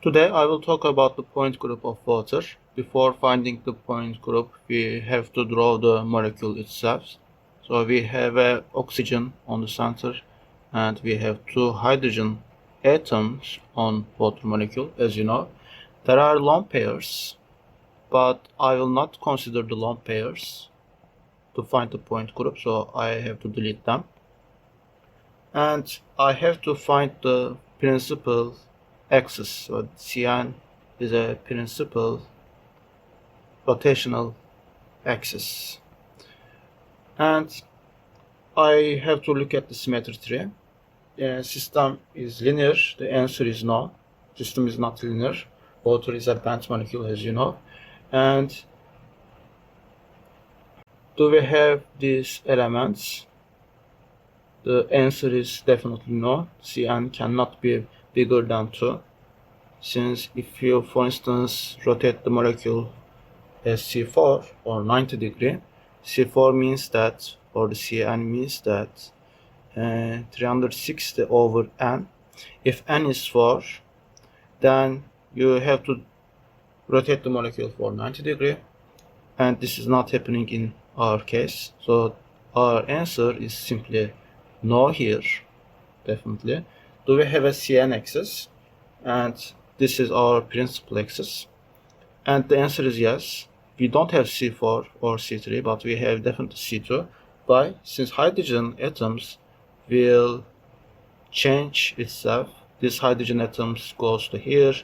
Today I will talk about the point group of water. Before finding the point group, we have to draw the molecule itself. So we have oxygen on the center and we have two hydrogen atoms on water molecule, as you know. There are lone pairs, but I will not consider the lone pairs to find the point group, so I have to delete them. And I have to find the principal axis. So Cn is a principal rotational axis. And I have to look at the symmetry tree. The system is linear. The answer is no. System is not linear. Water is a bent molecule, as you know. And do we have these elements? The answer is definitely no. Cn cannot be bigger than 2. Since if you, for instance, rotate the molecule as C4 or 90 degree, C4 means that, or the Cn means that 360 over n. If n is 4, then you have to rotate the molecule for 90 degree, and this is not happening in our case. So our answer is simply no here, definitely. Do we have a Cn axis? And this is our principal axis. And the answer is yes. We don't have C4 or C3, but we have definitely C2. Why? Since hydrogen atoms will change itself. This hydrogen atoms goes to here,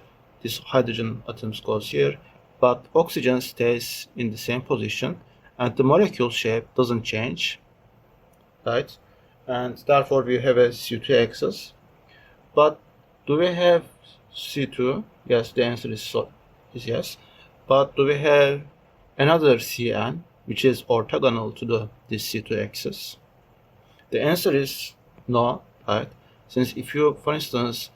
this hydrogen atoms goes here, but oxygen stays in the same position and the molecule shape doesn't change, right? And therefore we have a C2 axis. But do we have C2? Yes, the answer is yes. But do we have another Cn which is orthogonal to this C2 axis? The answer is no, right? Since if you, for instance,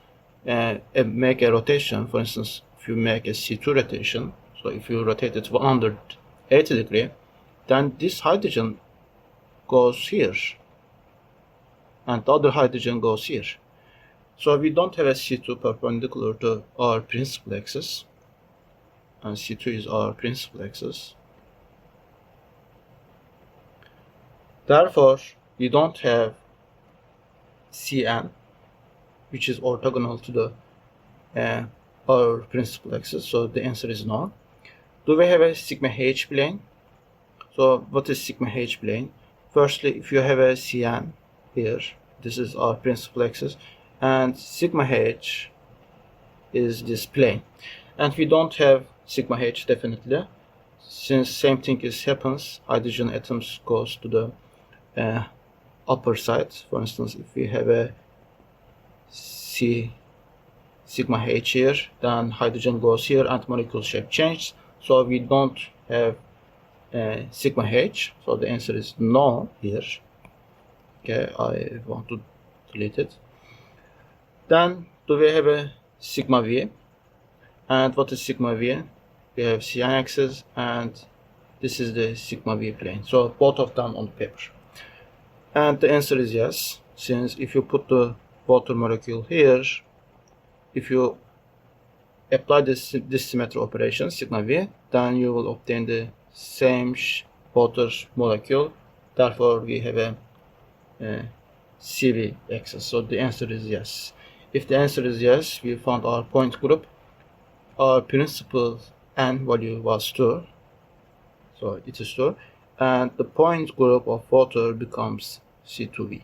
make a rotation, for instance, if you make a C2 rotation, so if you rotate it 180 degree, then this hydrogen goes here and the other hydrogen goes here. So we don't have a C2 perpendicular to our principal axis, and C2 is our principal axis. Therefore, we don't have Cn, which is orthogonal to our principal axis. So the answer is no. Do we have a sigma h plane? So what is sigma h plane? Firstly, if you have a Cn here, this is our principal axis, and sigma h is this plane. And we don't have sigma h definitely, since same thing happens. Hydrogen atoms goes to the upper side. For instance, if we have a sigma h here, then hydrogen goes here and molecule shape changes. So we don't have sigma h. So the answer is no here. Okay, I want to delete it. Then do we have a sigma v? And what is sigma v? We have Cn axis and this is the sigma v plane. So both of them on the paper. And the answer is yes, since if you put the water molecule here, if you apply this symmetry operation, sigma v, then you will obtain the same water molecule. Therefore, we have a CV axis. So the answer is yes. If the answer is yes, we found our point group. Our principal n value was 2. So it is 2. And the point group of water becomes C2V.